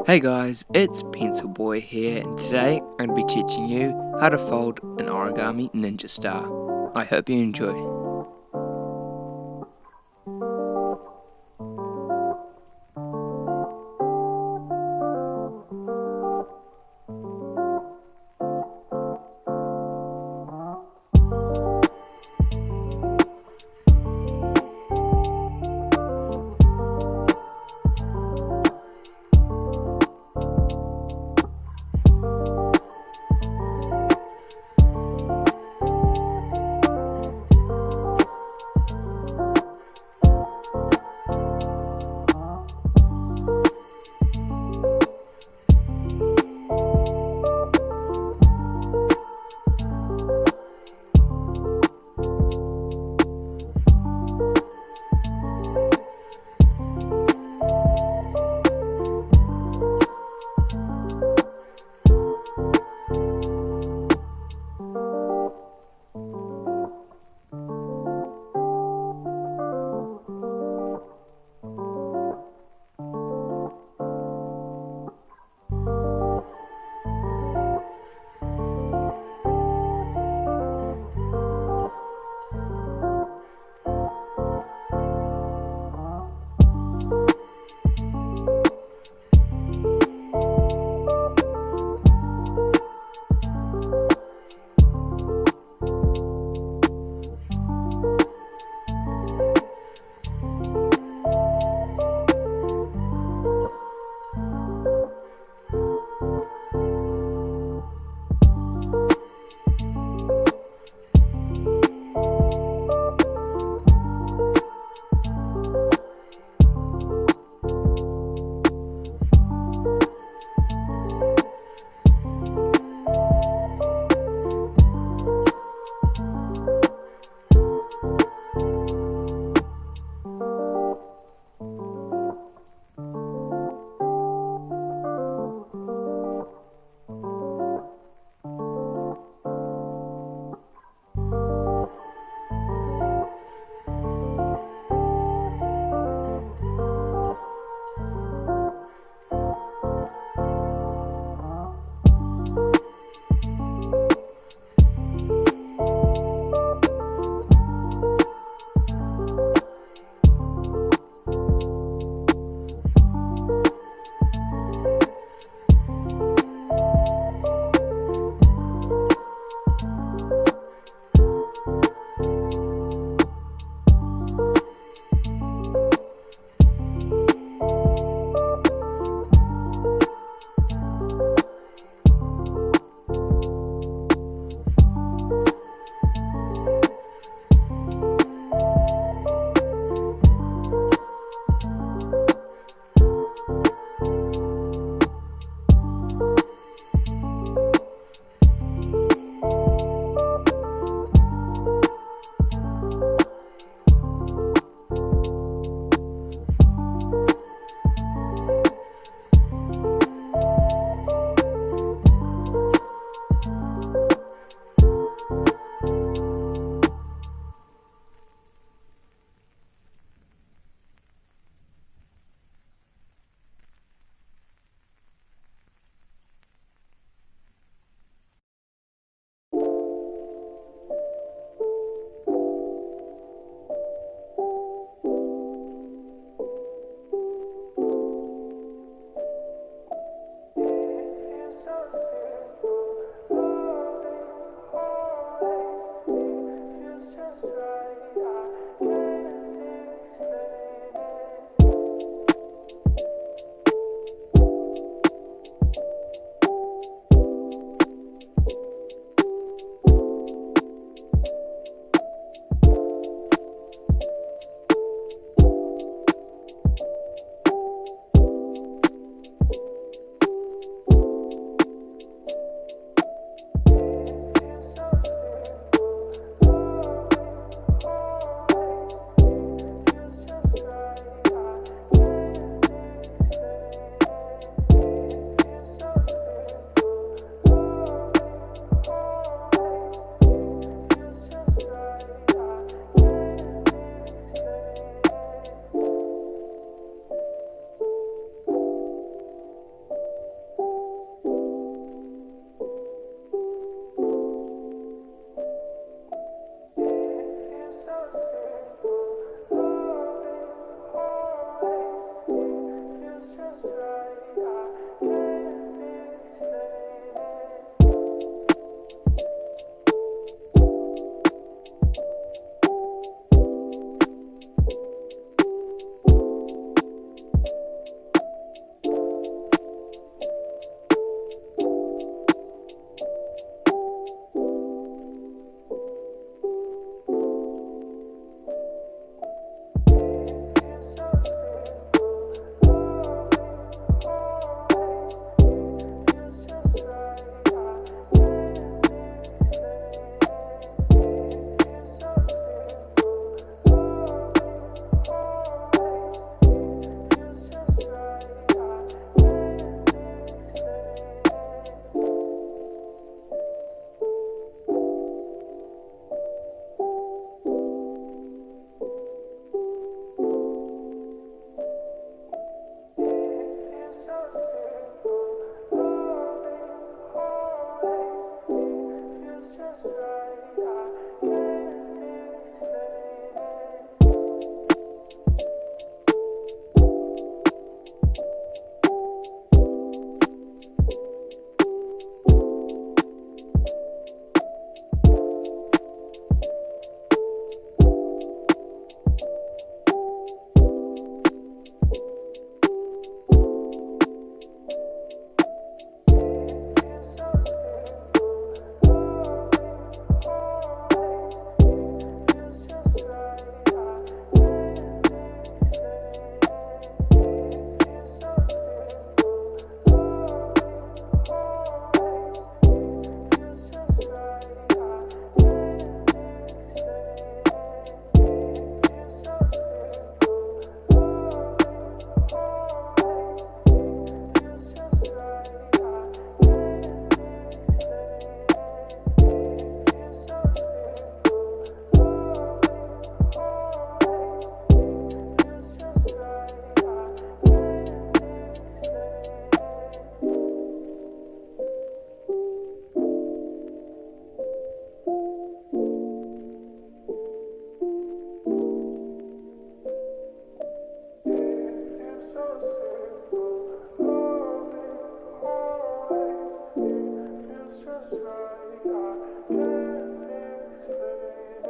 Hey guys, it's Pencil Boy here, and today I'm going to be teaching you how to fold an origami ninja star. I hope you enjoy.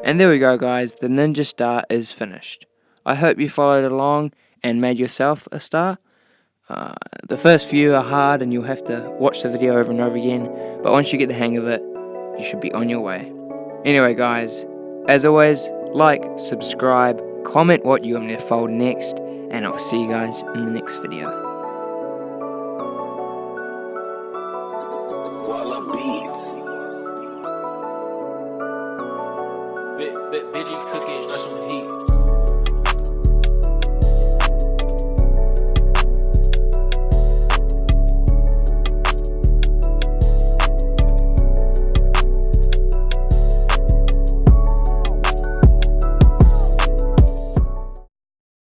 And there we go, guys, the ninja star is finished. I hope you followed along and made yourself a star. The first few are hard and you'll have to watch the video over and over again, but once you get the hang of it, you should be on your way. Anyway, guys, as always, like, subscribe, comment what you want me to fold next, and I'll see you guys in the next video.